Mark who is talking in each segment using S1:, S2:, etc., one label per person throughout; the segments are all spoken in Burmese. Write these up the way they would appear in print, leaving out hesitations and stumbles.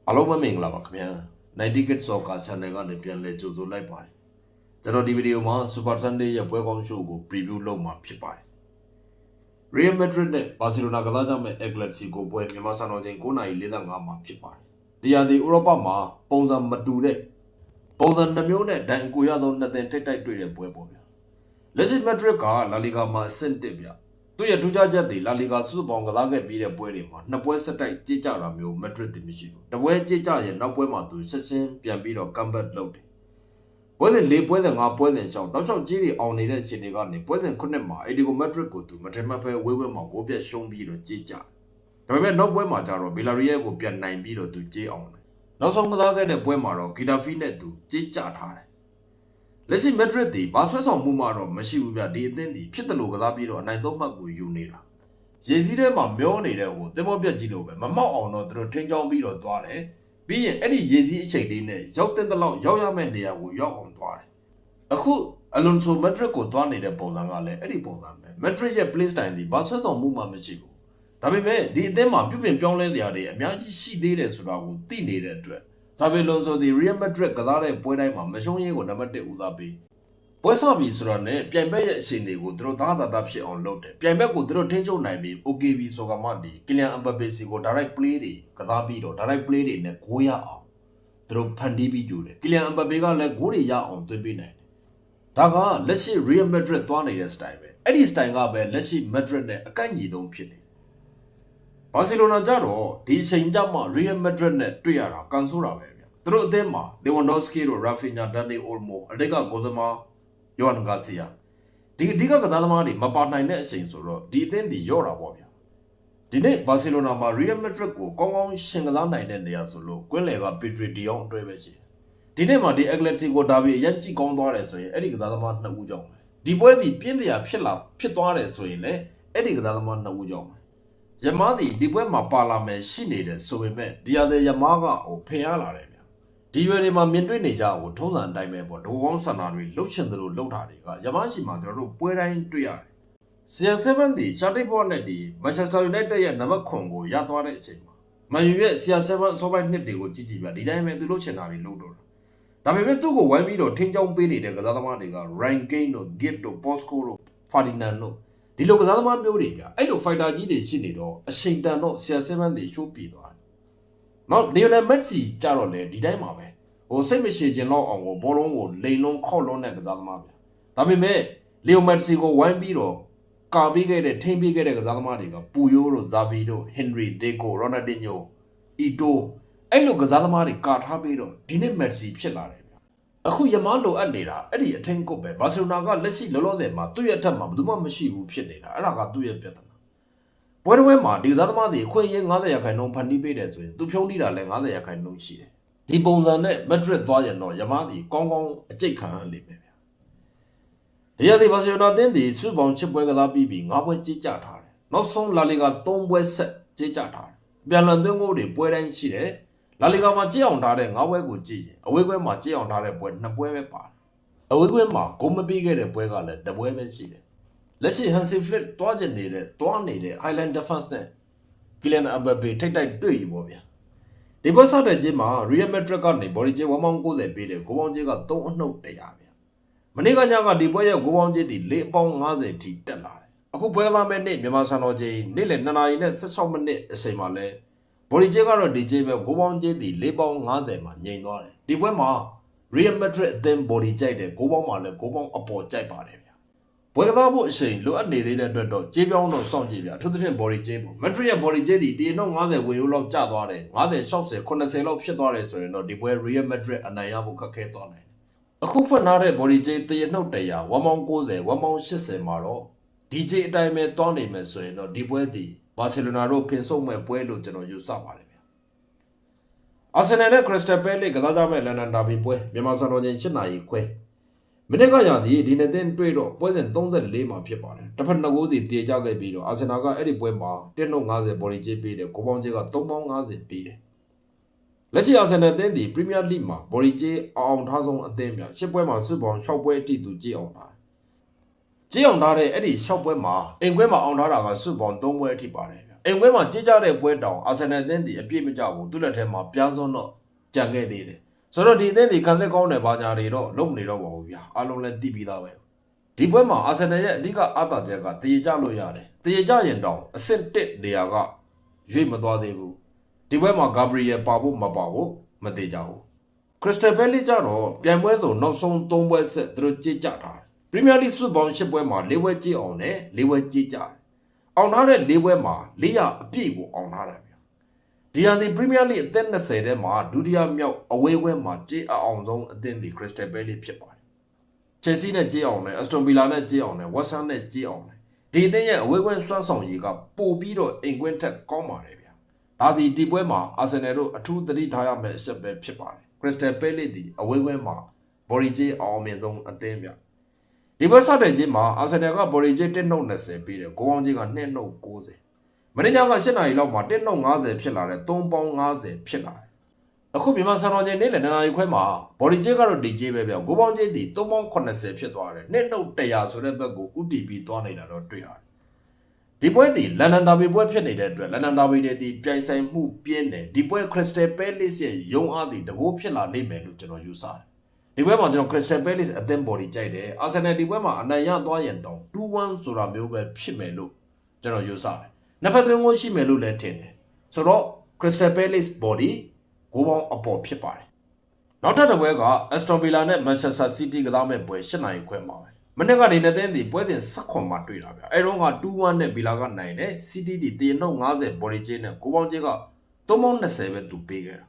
S1: အားလုံးပဲမင်္ဂလာပါခင်ဗျာ90 Kids Soccer Channel ကနေပြန်လည်ကြိုဆိုလိုက်ပါတယ်ကျွန်တော်ဒီဗီဒီယိုမှာ Super Sunday ရဲ့ပွဲကောင်း show ကို preview လုပ်မှာဖြစ်ပါတယ် Real Madrid နဲ့ Barcelona ကစားကြမယ့် El Clasico ပွဲမြန်မာစံတော်ချိန်9:45မှာဖြစ်ပါတယ်ဒီရာသီဥရောပမှာပုံစံမတူတဲ့ပုံစံနှမျိုးနဲ့ဒိုင်ကိုရသောနှစ်သင်ထိတ်တိုက်တွေ့တဲ့ပွဲပေါ့ဗျာလက်ရှိ Madrid က La Liga မှာအဆင့်1ဗျာသူရဲ့ထူးခြားချက်တွေ La Liga စုပေါင်းကစားခဲ့ပြီးတဲ့ပွဲတွေမှာနှစ်ပွဲဆက်တိုက်ကြေးကြတာမျိုး Madrid တွေမရှိဘူး။တပွဲကြေးကြရင်နောက်ပွဲမှာသူဆက်ချင်းပြန်ပြီးတော့ comeback လုပ်တယ်။ပွဲစဉ်4ပွဲစဉ်5ပွဲစဉ်6နောက်6ကြေးတွေအောင်နေတဲ့ရှင်တွေကနေပွဲစဉ်9မှာ Atletico Madrid ကိုသူမထင်မှတ်ပဲဝေးဝေးမှာကိုပြတ်ရှုံးပြီးတော့ကြေးကြတယ်။ဒါပေမဲ့နောက်ပွဲမှာကျတော့ Villarreal ကိုပြန်နိုင်ပြီးတော့သူကြေးအောင်တယ်။နောက်ဆုံးကစားခဲ့တဲ့ပွဲမှာတော့ Getafe နဲ့သူကြေးကြထားတယ်။လက်ရှိ Madrid ဒီဘာဆွဲဆောင်မှုမှတော့မရှိဘူးဗျဒီအသင်းဒီဖြစ်တယ်လို့ကစားပြီးတော့အနိုင်သုံးမှတ်ကိုယူနေတာရေစီးထဲမှာမျောနေတဲ့ဟိုတင်မောပြက်ကြီးလို့ပဲမမောက်အောင်တော့သူတို့ထင်းချောင်းပြီးတော့သွားတယ်ပြီးရင်အဲ့ဒီရေစီးအချိန်လေးနဲ့ရောက်တဲ့လောက်ရောက်ရမယ့်နေရာကိုရောက်အောင်သွားတယ်အခုအလွန်ဆို Madrid ကိုသွားနေတဲ့ပုံစံကလည်းအဲ့ဒီပုံစံပဲ Madrid ရဲ့ play style ဒီဘာဆွဲဆောင်မှုမှမရှိဘူးဒါပေမဲ့ဒီအသင်းမှာပြုပြင်ပြောင်းလဲနေရတယ်အများကြီးရှိသေးတယ်ဆိုတာကိုသိနေတဲ့အတွက်Xavi Alonso ဒီ Real Madrid ကစားတဲ့ပွဲတိုင်းမှာမရှုံးရေးကိုနံပါတ်1ဦးစားပေးပွဲစပြီဆိုတော့ねပြိုင်ဘက်ရဲ့အချိန်တွေကိုသူတို့သားသာတာဖြစ်အောင်လုပ်တယ်ပြိုင်ဘက်ကိုသူတို့ထိန်းချုပ်နိုင်ပြီး okay ပြီဆိုကမှဒီ Kylian Mbappe စီကို direct play တွေကစားပြီးတော့ direct play တွေနဲ့ဂိုးရအောင်သူတို့ဖန်တီးပြီးကြိုတယ် Kylian Mbappe ကလည်းဂိုးတွေရအောင်သွင်းပေးနိုင်တယ်ဒါကလက်ရှိ Real Madrid သွားနေတဲ့ style ပဲအဲ့ဒီ style ကပဲလက်ရှိ Madrid နဲ့အကန့်အညီဆုံးဖြစ်နေဘာစီလိုနာကြတော့ဒီအချိန်ကြမှာ Real Madrid နဲ့တွေ့ရတာကန်ဆိုးတာပဲဗျသူတို့အသင်းမှာ Lewandowski တို့ Rafinha, Dani Olmo အတိတ်ကကိုသမားJoan Garcia ဒီအဓိကကစားသမားတွေမပါနိုင်တဲ့အချိန်ဆိုတော့ဒီအသင်းဒီရော့တာပေါ့ဗျာဒီနေ့ဘာစီလိုနာမှာ Real Madrid ကိုကောင်းကောင်းရှင်ကစားနိုင်တဲ့နေရာဆိုလို့ကွင်းလယ်က Pedri De Jong အတွဲပဲရှိတယ်ဒီနေ့မှာဒီ Atletico ဒါဘီအရင်ကြည့်ကောင်းသွားတယ်ဆိုရင်အဲ့ဒီကစားသမား2ဦးကြောင့်ပဲဒီပွဲဒီပြင်းတရားဖြစ်သွားတယ်ဆိုရင်လည်းအဲ့ဒီကစားသမား2ဦးကြောင့်ပဲယမားဒီပွဲမှာပါလာမယ်ရှိနေတယ်ဆိုပေမဲ့ဒီရတဲ့ယမားကဟိုဖင်ရလာတယ်ဒီရွယ်တွေမှာမြင်တွေ့နေကြကိုထုံးစံအတိုင်းပဲပေါ့ဒိုကောင်းဆန္ဒတွေလှုပ်ချင်တယ်လို့လှုပ်တာတွေကရမရှိမှာကျွန်တော်တို့ပွဲတိုင်းတွေ့ရတယ်။ CR7 ဒီရှာတိဘောနဲ့ဒီ Manchester United ရဲ့နံပါတ်9ကိုရသွားတဲ့အချိန်မှာမန်ယူရဲ့ CR7 အစောပိုင်းနှစ်တွေကိုကြည့်ကြည့်ပြဒီတိုင်းပဲသူလှုပ်ချင်တာတွေလှုပ်တော့တာ။ဒါပေမဲ့သူ့ကိုဝိုင်းပြီးတော့ထင်းချောင်းပေးနေတဲ့ကစားသမားတွေက Ryan Kane တို့ Git တို့ Bosco တို့ Ferdinand တို့ဒီလိုကစားသမားမျိုးတွေပြအဲ့လို fighter ကြီးတွေရှိနေတော့အချိန်တန်တော့ CR7 တွေချိုးပြေးသွားတယ်။နောက် Lionel Messi ကြတော့လေဒီတိုင်းမှာပဲဟိုစိတ်မရှိခြင်းတော့အောင်ကိုဘောလုံးကိုလိန်လုံးခော့လုံးတဲ့ကစားသမားပဲဒါပေမဲ့လီယိုမက်ဆီကိုဝိုင်းပြီးတော့ကာပေးခဲ့တဲ့ထိမ့်ပေးခဲ့တဲ့ကစားသမားတွေကပူယိုတို့ဇာဗီတို့ဟင်နရီဒေကိုရိုနာဒင်းညိုအီတိုအဲ့လိုကစားသမားတွေကာထားပြီးတော့ဒီနေ့မက်ဆီဖြစ်လာတယ်ဗျအခုယမားလိုအပ်နေတာအဲ့ဒီအထင်ကုတ်ပဲဘာစီလိုနာကလက်ရှိလောလောဆယ်မှာသူ့ရဲ့အထက်မှာဘယ်သူမှမရှိဘူးဖြစ်နေတာအဲ့ဒါကသူ့ရဲ့ပြဿနာပွဲတော်မှာဒီကစားသမားတွေအခွင့်အရေး90%ဖန်တီးပေးတယ်ဆိုရင်သူဖြုံးနေတာလည်း90%ရှိတယ်ဒီပုံစံနဲ့ Madrid သွားရင်တော့ယမားဒီကောင်းကောင်းအကျိတ်ခံရလိမ့်မယ်ဗျာဒီရသည်ဘာစီလိုနာတင်းဒီစုပေါင်းချစ်ပွဲကစားပြီး9ပွဲကြေးကြထားတယ်နောက်ဆုံးလာလီဂါ3ပွဲဆက်ကြေးကြထားတယ်ပြန်လည်သွင်းကိုတွေပွဲတိုင်းရှိတယ်လာလီဂါမှာကြေးအောင်ထားတဲ့9ပွဲကိုကြည့်ရင်အဝေးကွင်းမှာကြေးအောင်ထားတဲ့ပွဲ2ပွဲပဲပါတယ်အဝေးကွင်းမှာဂိုးမပေးခဲ့တဲ့ပွဲကလည်း1ပွဲပဲရှိတယ်လက်ရှိ Hansi Flick တွားနေတဲ့ Highland Defense နဲ့ Kylian Mbappe ထိတ်တိုက်တွေ့ပြီပေါ့ဗျာဒီပွဲစားတဲ့ချင်းမှာ Real Madrid ကနေဘော်ဒီကျေး1.90ပေးတယ်ဂိုးပေါင်းကျေးက3အနှုတ်100ဗျမနေ့ကညကဒီပွဲရဲ့ဂိုးပေါင်းကျေးဒီ4.50ထိတက်လာတယ်အခုပွဲလာမဲ့နေ့မြန်မာစံတော်ချိန်နေ့လယ်2:16မိနစ်အချိန်မှာလဲဘော်ဒီကျေးကတော့ဒီကျေးပဲဂိုးပေါင်းကျေးဒီ4.50မှာငြိမ်သွားတယ်ဒီပွဲမှာ Real Madrid အသင်းဘော်ဒီကြိုက်တယ်ဂိုးပေါင်းမှာလဲဂိုးပေါင်းအပေါ်ကြိုက်ပါတယ်ဗျပွဲကစားဖို့အချိန်လိုအပ်နေသေးတဲ့အတွက်တော့ကျေးပြောင်းတော့စောင့်ကြည့်ဗျအထူးသဖြင့်ဘော်ဒီကျေးပေါ့ Madrid ရဲ့ဘော်ဒီကျေးဒီတီနော်90ဝင်ရိုးလောက်ကျသွားတယ်50 60 80လောက်ဖြစ်သွားတယ်ဆိုရင်တော့ဒီပွဲ Real Madrid အနိုင်ရဖို့ခက်ခဲသွားနိုင်တယ်အခုဖွင့်ထားတဲ့ဘော်ဒီကျေးတီနှုတ်100 1.90 1.80မှာတော့ဒီကျေးအတိုင်းပဲတွန်းနေမယ်ဆိုရင်တော့ဒီပွဲဒီဘာစီလိုနာတို့ဖင်ဆုပ်မဲ့ပွဲလို့ကျွန်တော်ယူဆပါတယ်ဗျအာဆင်နယ်နဲ့ Crystal Palace ကစားကြမဲ့လန်ဒန်ဒါဘီပွဲမြန်မာစံတော်ချိန်7 နာရီခွဲမိနစ်ကရသည်ဒီနေ့တင်တွေ့တော့ပွဲစဉ်34မှာဖြစ်ပါတယ်တစ်ဖက်2ဂိုးစီတည်ကြခဲ့ပြီးတော့အာဆင်နယ်ကအဲ့ဒီပွဲမှာ1.50ဘော်ဒီကျေးပေးတယ်ဂိုးပေါင်းကျေးက3.50ပေးတယ်လက်ရှိအာဆင်နယ်တင်းဒီပရီးမီးယားလိမှာဘော်ဒီကျေးအောင်ထားဆုံးအသင်းပြ10ပွဲမှာစုပေါင်း6ပွဲအထိသူကြေးအောင်ထားကြေးအောင်ထားတဲ့အဲ့ဒီ6ပွဲမှာအင်ကွဲမှာအောင်ထားတာကစုပေါင်း3ပွဲအထိပါတယ်ဗျ အိမ်ခွဲမှာကြေးကြတဲ့ပွဲတောင်အာဆင်နယ်အသင်းဒီအပြည့်မကြဘူးသူ့လက်ထဲမှာပြားစွန်းတော့ကြံခဲ့သေးတယ်ဆိုတော့ဒီအသင်းဒီခံသက်ကောင်းတဲ့ဘာညာတွေတော့လုံးမနေတော့ပါဘူးဗျာအားလုံးလည်းသိပြီးသားပဲဒီပွဲမှာအာဆင်နယ်ရဲ့အဓိကအားသာချက်ကတည်ကြလို့ရတယ်တည်ကြရင်တောင်အဆင့်1နေရာကရွေ့မသွားသေးဘူးဒီပွဲမှာဂါဘရီယယ်ပါဖို့မပါဖို့မသေးကြဘူးခရစ္စတယ်ဘဲလီကြတော့ပြိုင်ပွဲဆိုနောက်ဆုံး3ပွဲဆက်သူတို့ကြေးကြတာပရီးမီးယားလိစုပေါင်း10ပွဲမှာ4ပွဲကြေးအောင်နဲ့4ပွဲကြေးကြအောင်ထားတဲ့4ပွဲမှာ400အပြည့်ကိုအောင်ထားတယ်ဗျဒီဟာဒီပရီးမီးယားလိအသက်20ထဲမှာဒုတိယမြောက်အဝေးပွဲမှာကြေးအောင်ဆုံးအသင်းဒီခရစ္စတယ်ဘဲလီဖြစ်ပါတယ်ချယ်ဆီနဲ့ကြေးအောင်နဲ့အက်စတွန်ဗီလာနဲ့ကြေးအောင်နဲ့ဝက်ဆမ်နဲ့ကြေးအောင်နဲ့ဒီအသင်းရဲ့အဝေးပွဲစွမ်းဆောင်ရည်ကပိုပြီးတော့အိမ်ကွင်းထက်ကောင်းပါတယ်ဗျဒါဒီပွဲမှာအာဆင်နယ်တို့အထူးသတိထားရမယ့်အချက်ပဲဖြစ်ပါတယ်ခရစ္စတယ်ဘဲလီဒီအဝေးပွဲမှာဘော်ရီကြေးအောင်မြင်ဆုံးအသင်းဗျဒီပွဲစတဲ့ချင်းမှာအာဆင်နယ်ကဘော်ရီဂျစ်1.20ပေးတယ်ကိုအောင်ကြီးက2.90မန်နေဂျာက8နာရီလောက်မှာ1.50ဖြစ်လာတယ်3.50ဖြစ်လာတယ်အခုမြန်မာစံတော်ချိန်နေ့လယ်2နာရီခွဲမှာဘော်ရီဂျစ်ကတော့ဒီကြေးပဲဗျကိုအောင်ကြီးဒီ3.80ဖြစ်သွားတယ်2.100ဆိုတဲ့ဘက်ကို UTP သွားနေတာတော့တွေ့ရတယ်ဒီပွဲဒီလန်ဒန်ဒါဘီပွဲဖြစ်နေတဲ့အတွက်လန်ဒန်ဒါဘီတွေဒီပြိုင်ဆိုင်မှုပြင်းတယ်ဒီပွဲခရစ္စတယ်ပဲလစ်ရဲ့ရုံအားဒီတကိုးဖြစ်လာလိမ့်မယ်လို့ကျွန်တော်ယူဆတယ်ဒီပွဲမှာကျွန်တော် Crystal Palace အသင်းဘော်ဒီကြိုက်တယ်အာဆင်နယ်ဒီပွဲမှာအနိုင်ရသွားရင်တောင် 2-1 ဆိုတာမျိုးပဲဖြစ်မယ်လို့ကျွန်တော်ယူဆတယ်နှစ်ဖက်သွင်းကိုရှိမယ်လို့လည်းထင်တယ်ဆိုတော့ Crystal Palace body ကိုပေါင်းအပေါ်ဖြစ်ပါတယ်နောက်ထပ်တစ်ပွဲက Aston Villa နဲ့ Manchester City ကစားမဲ့ပွဲ8နိုင်ခွဲမှာပဲမနေ့ကနေနဲ့တဲ့ဒီပွဲစဉ်16မှာတွေ့တာဗျအဲတော့က 2-1 နဲ့ Villa ကနိုင်တယ် City ဒီ3.50 body ကြေးနဲ့ကိုပေါင်းကြေးက3.20ပဲသူပေးခဲ့တာ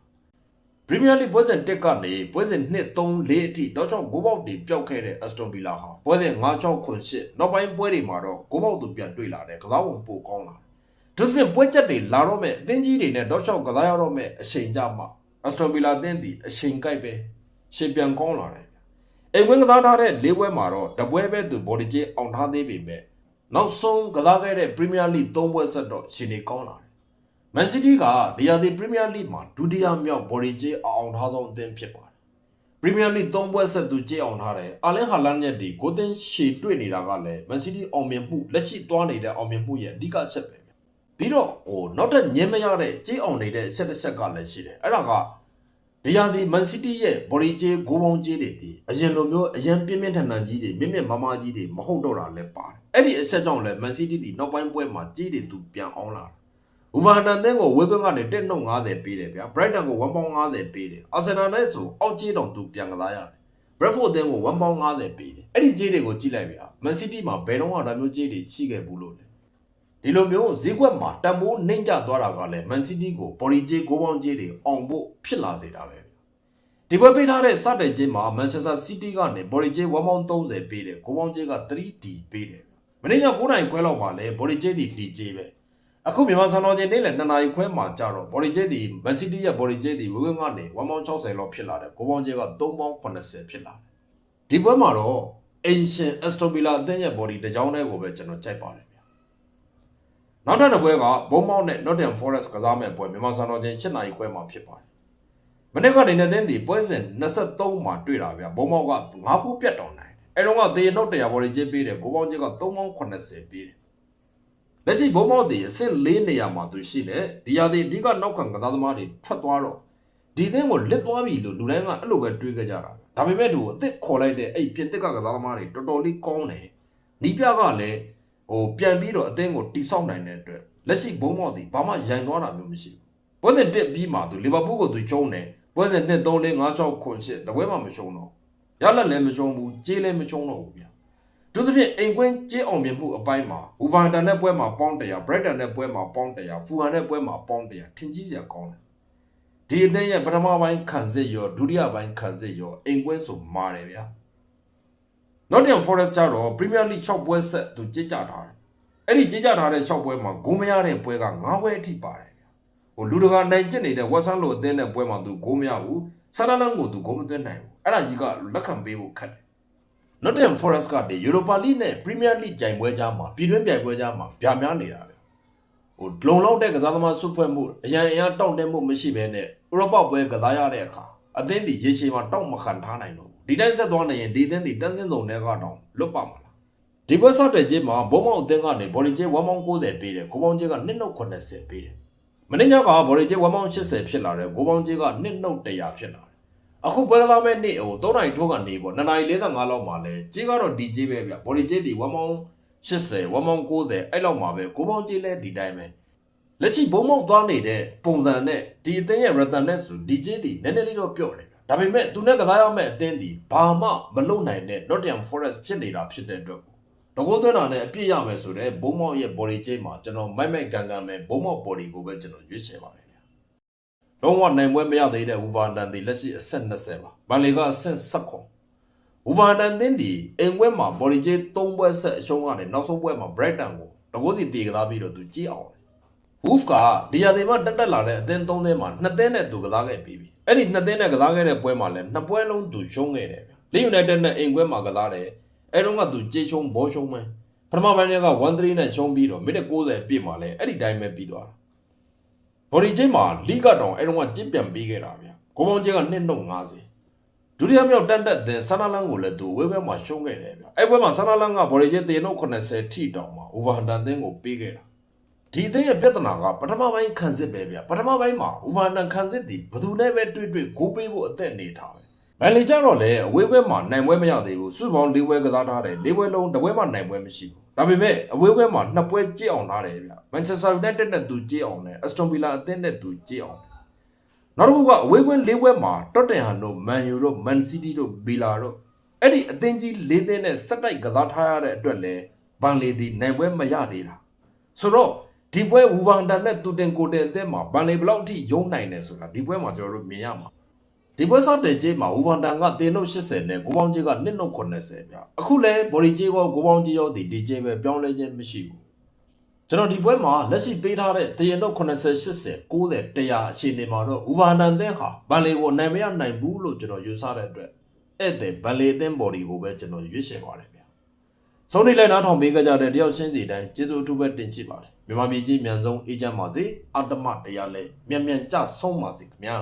S1: ပရီးမီးယားလိပွဲစဉ်1ကနေပွဲစဉ်2 3 4အထိတောက်ချောက်ဂိုးပေါက်တွေပျောက်ခဲ့တဲ့ Aston Villa ဟာပွဲစဉ်5 6 8နောက်ပိုင်းပွဲတွေမှာတော့ဂိုးပေါက်သူပြန်တွေ့လာတယ်ကစားပုံပိုကောင်းလာတယ်သူတို့ပွဲချက်တွေလာတော့မဲ့အသင်းကြီးတွေနဲ့တောက်ချောက်ကစားရတော့မဲ့အချိန်ကြမှာ Aston Villa အသင်းဒီအချိန်ကိုက်ပဲရှင်ပြန်ကောင်းလာတယ်အိမ်ဝင်ကစားထားတဲ့၄ပွဲမှာတော့တပွဲပဲသူဘော်ဒီဂျေအောင်ထားသေးပေမဲ့နောက်ဆုံးကစားခဲ့တဲ့ပရီးမီးယားလိ3ပွဲဆက်တော့ရှင်နေကောင်းလာတယ်မန်စီးတီးကဒီယာဒီပရီးမီးယားလိမှာဒုတိယမြောက်ဘော်ဒီဂျေအောင်ထားဆုံးအသင်းဖြစ်ပါတယ်ပရီးမီးယားလိ3ပွဲဆက်သူကြေးအောင်ထားတယ်အာလင်ဟာလန်ရဲ့ဒီကိုတင်ရှေတွေ့နေတာကလည်းမန်စီးတီးအောင်မြင်မှုလက်ရှိသွားနေတဲ့အောင်မြင်မှုရဲ့အဓိကအချက်ပဲပြီးတော့နောက်ထပ်ညင်မရတဲ့ကြေးအောင်နေတဲ့အချက်တစ်ချက်ကလည်းရှိတယ်အဲ့ဒါကဒီယာဒီမန်စီးတီးရဲ့ဘော်ဒီဂျေဂိုးပေါင်းကြေးတွေဒီအရင်လိုမျိုးအရင်ပြင်းပြင်းထန်ထန်ကြီးတွေမြင့်မြင့်မားမားကြီးတွေမဟုတ်တော့တာလည်းပါတယ်အဲ့ဒီအချက်ကြောင့်လည်းမန်စီးတီးဒီနောက်ပိုင်းပွဲမှာကြေးတွေသူပြန်အောင်လာဝူဗာတန်တဲ့ကိုဝေးကွင်းကနေ1.50ပေးတယ်ဗျာဘရိုက်တန်ကို1.50ပေးတယ်အာဆင်နယ်နဲ့ဆိုအောက်ကြေးတောင်သူပြန်ကစားရတယ်ဘရက်ဖို့အသင်းကို1.50ပေးတယ်အဲ့ဒီကြေးတွေကိုကြည့်လိုက်ဗျာမန်စီးတီးမှာဘယ်တော့မှဒါမျိုးကြေးတွေရှိခဲ့ဘူးလို့လေဒီလိုမျိုးဈေးကွက်မှာတန်ဖိုးနှိမ့်ကျသွားတာကလည်းမန်စီးတီးကိုဘော်ဒီကြေးဂိုးပေါင်းကြေးတွေအောင်ဖို့ဖြစ်လာစေတာပဲဒီပွဲပေးထားတဲ့စတဲ့ကြေးမှာမန်ချက်စတာစီးတီးကနေဘော်ဒီကြေး1.30ပေးတယ်ဂိုးပေါင်းကြေးက 3D ပေးတယ်မနေ့က9နိုင်ခွဲလောက်ပါလဲဘော်ဒီကြေးဒီ ကြေးပဲအခုမြန်မာစံတော်ချိန်နေ့လယ်2နာရီခွဲမှာကြာတော့ဘော်ဒီဂျေဒီမန်စီးတီးရဲ့ဘော်ဒီဂျေဒီဝေးဝေးကနေ1.60လောက်ဖြစ်လာတယ်ဂိုးပေါင်းကြေးက3.80ဖြစ်လာတယ်ဒီပွဲမှာတော့အင်ရှင်အက်စတိုဗီလာအသင်းရဲ့ဘော်ဒီတစ်ကြောင်းတည်းကိုပဲကျွန်တော်ကြိုက်ပါတယ်ဗျာနောက်ထပ်တစ်ပွဲကဘုံမောက်နဲ့ Nottingham Forest ကစားမဲ့ပွဲမြန်မာစံတော်ချိန်7နာရီခွဲမှာဖြစ်ပါတယ်မနေ့ကနေနဲ့ဒီပွဲစဉ်23မှာတွေ့တာဗျာဘုံမောက်က9ခုပြတ်တော်နိုင်အဲ့တော့ကသေနှုတ်100ဘော်ဒီဂျေပေးတယ်ဂိုးပေါင်းကြေးက3.80ပေးတယ်လက်ရှိဘုံမောက်တွေအဆင့်4နေရာမှာသူရှိတယ်ဒီယာဒီအဓိကနောက်ခံကစားသမားတွေထွက်သွားတော့ဒီသင်းကိုလစ်သွားပြီလို့လူတိုင်းကအဲ့လိုပဲတွေးကြကြတာဒါပေမဲ့သူအစ်စ်ခေါ်လိုက်တဲ့အဲ့ပြင်သစ်ကစားသမားတွေတော်တော်လေးကောင်းတယ်နီးပြကလည်းပြန်ပြီးတော့အသင်းကိုတိဆောက်နိုင်တဲ့အတွက်လက်ရှိဘုံမောက်တွေဘာမှရိုင်သွားတာမျိုးမရှိဘူးပွဲစဉ်တက်ပြီးမှသူလီဗာပူးကိုသူကျုံးတယ်ပွဲစဉ်2 3 4 5 6 9 10တပွဲမှမရှုံးတော့ရလက်လည်းမရှုံးဘူးကြေးလည်းမရှုံးတော့ဘူးဗျာသူတို့ဖြင့်အိမ်ကွင်းကြေးအောင်မြင်မှုအပိုင်းမှာဝူဗာတန်နဲ့ပွဲမှာပေါင်း100ဘရက်တန်နဲ့ပွဲမှာပေါင်း100ဖူဟန်နဲ့ပွဲမှာပေါင်း100ထင်ကြီးစရာကောင်းတယ်ဒီအသင်းရဲ့ပထမပိုင်းခံစစ်ရောဒုတိယပိုင်းခံစစ်ရောအိမ်ကွင်းဆိုမာတယ်ဗျာ Nottingham Forest ကျတော့ Premier League 6ပွဲဆက်သူကြေးကြထားတယ်အဲ့ဒီကြေးကြထားတဲ့6ပွဲမှာဂိုးမရတဲ့ပွဲက9ပွဲအထိပါတယ်ဗျာလူတကာနိုင်ကျစ်နေတဲ့ဝက်ဆန်လိုအသင်းနဲ့ပွဲမှာသူဂိုးမရဘူးဆာလာလန်ကိုသူဂိုးမသွင်းနိုင်ဘူးအဲ့ဒါကြီးကလက်ခံပေးဖို့ခက်တယ်Nottingham Forest ကဒီ Europa League နဲ့ Premier League ပြိုင်ပွဲကြားမှာပြည်တွင်းပြိုင်ပွဲကြားမှာဗျာများနေတာပဲလုံလောက်တဲ့ကစားသမားစုဖွဲ့မှုအရန်အရန်တောင့်တမှုမရှိဘဲနဲ့ဥရောပပွဲကစားရတဲ့အခါအသင်းဒီရေရှည်မှာတောင့်မခံထားနိုင်တော့ဘူးဒီတိုင်းဆက်သွားနေရင်ဒီအသင်းဒီတန်းစင်းစုံတွေကတော့လွတ်ပါမလား ဒီပွဲစတဲ့ကြီးမှာဘုံမောင်အသင်းကနေဘော်လီကျဲ1ပေါင်း90ပေးတယ်ကိုပေါင်းကျဲက2နှုတ်80ပေးတယ်မင်းညကဘော်လီကျဲ1ပေါင်း80ဖြစ်လာတယ်ကိုပေါင်းကျဲက2နှုတ်100ဖြစ်လာတယ်အခုပွဲလာမဲ့နေ့ဟို3နိုင်ထိုးကနေပေါ့2နိုင်45လောက်မှာလဲကြီးကတော့ဒီကြီးပဲဗျဘော်လီကျဲဒီ1ပေါင်း80 1ပေါင်း90အဲ့လောက်မှာပဲကိုပေါင်းကျဲလဲဒီတိုင်းပဲလက်ရှိဘုံမောက်သွားနေတဲ့ပုံစံနဲ့ဒီအသင်းရဲ့ return နဲ့ဆိုဒီကြီးဒီနည်းနည်းလေးတော့ပြော့တယ်ဒါပေမဲ့သူနဲ့ကစားရမယ့်အသင်းဒီဘာမှမလုပ်နိုင်တဲ့ Nottingham Forest ဖြစ်နေတာဖြစ်တဲ့အတွက်တကောသွင်းတာနဲ့အပြည့်ရမယ်ဆိုတော့ဘုံမောက်ရဲ့ body change မှာကျွန်တော်မိုက်ကန်ကန်ပဲဘုံမောက် body ကိုပဲကျွန်တော်ရွေးချယ်ပါတယ်ဗျာလုံးဝနိုင်ပွဲမရသေးတဲ့ Wolverhampton ဒီလက်ရှိအဆင့်20ပါဘန်လီကအဆင့်19 Wolverhampton တင်းဒီအင်ကွဲမှာ body change 3ပွဲဆက်အရှုံးကနေနောက်ဆုံးပွဲမှာ Brighton ကိုတကောစီတီကစားပြီးတော့သူကြည့်အောင်Wolf ကဒီရာသီမှာတက်လာတဲ့အသင်း3သင်းမှာ2သင်းနဲ့သူကစားခဲ့ပြီးပြီအဲ့ဒီ2သင်းနဲ့ကစားခဲ့တဲ့ပွဲမှာလည်း2ပွဲလုံးသူရှုံးခဲ့တယ်ဗျ။ Leeds United နဲ့အိမ်ကွဲမှာကစားတယ်အဲ့တော့ကသူကြေးရှုံးဘောရှုံးမယ်ပထမပိုင်းက1-3နဲ့ရှုံးပြီးတော့မိနစ်90ပြည့်မှာလည်းအဲ့ဒီတိုင်းပဲပြီးသွားတာ။ Body change မှာ League ကတော့အဲ့တော့ကကြစ်ပြန်ပြီးခဲ့တာဗျ။ကိုပေါင်းကျဲက2နှုတ်50ဒုတိယမြောက်တက်တဲ့ဆာနာလန်ကိုလည်းသူဝဲဘဲမှာရှုံးခဲ့တယ်ဗျ။အဲ့ပွဲမှာဆာနာလန်က Body change 3နှုတ်80ထိတောင်မှာ Wolverhampton တင်းကိုပေးခဲ့တာဒီအသင်းရဲ့ပြဿနာကပထမပိုင်းခံစစ်ပဲဗျပထမပိုင်းမှာဥပါဒဏ်ခံစစ်တီဘယ်သူနဲ့ပဲတွေ့ဂိုးပေးဖို့အသက်နေထားပဲဘယ်လေကြတော့လဲအဝေးဘက်မှာနိုင်ပွဲမရသေးဘူးစုပေါင်း၄ပွဲကစားထားတယ်၄ပွဲလုံးတစ်ပွဲမှနိုင်ပွဲမရှိဘူးဒါပေမဲ့အဝေးဘက်မှာ2ပွဲကြည့်အောင်ထားတယ်ဗျမန်ချက်စတာယူနိုက်တက်နဲ့သူကြည့်အောင်နဲ့အက်စတွန်ဗီလာအသင်းနဲ့သူကြည့်အောင်နောက်တစ်ခုကအဝေးပွဲ၄ပွဲမှာတော့တင်ဟန်တို့မန်ယူတို့မန်စီးတီးတို့ဗီလာတို့အဲ့ဒီအသင်းကြီး၄သင်းနဲ့စက်တိုက်ကစားထားရတဲ့အတွက်လဲဘန်လီဒီနိုင်ပွဲမရသေးတာဆိုတော့ဒီပွဲဝူဗန်တန်နဲ့တူတင်ကိုတင်အသင်းမှာဘန်လီဘလောက်ထိရုံးနိုင်တယ်ဆိုတာဒီပွဲမှာကျွန်တော်တို့မြင်ရမှာဒီပွဲစတဲ့ကြေးမှာဝူဗန်တန်ကတင်နှုတ်80နဲ့ကိုပေါင်းကြေးက2နှုတ်80ဗျအခုလဲဘော်ဒီကြေးကောကိုပေါင်းကြေးရောဒီကြေးပဲပြောင်းလဲခြင်းမရှိဘူးကျွန်တော်ဒီပွဲမှာလက်ရှိပေးထားတဲ့တင်နှုတ်80 80 90 100အခြေအနေမှာတော့ဝူဗန်တန်အသင်းဟာဘန်လီကိုနိုင်မရနိုင်ဘူးလို့ကျွန်တော်ယူဆတဲ့အတွက်ဧည့်သည်ဘန်လီအသင်းဘော်ဒီကိုပဲကျွန်တော်ရွေးချယ်ပါတယ်ဗျဆုံးနေလိုက်နားထောင်ပေးကြတဲ့တယောက်ချင်းစီတိုင်းကျေးဇူးအထူးပဲတင်ရှိပါတယ်မြန်မာပြည်ကြီးမြန်ဆုံးအေဂျင့်ပါစေအတ္တမတရားလဲမြန်မြန်ကြဆုံးပါစေခင်ဗျာ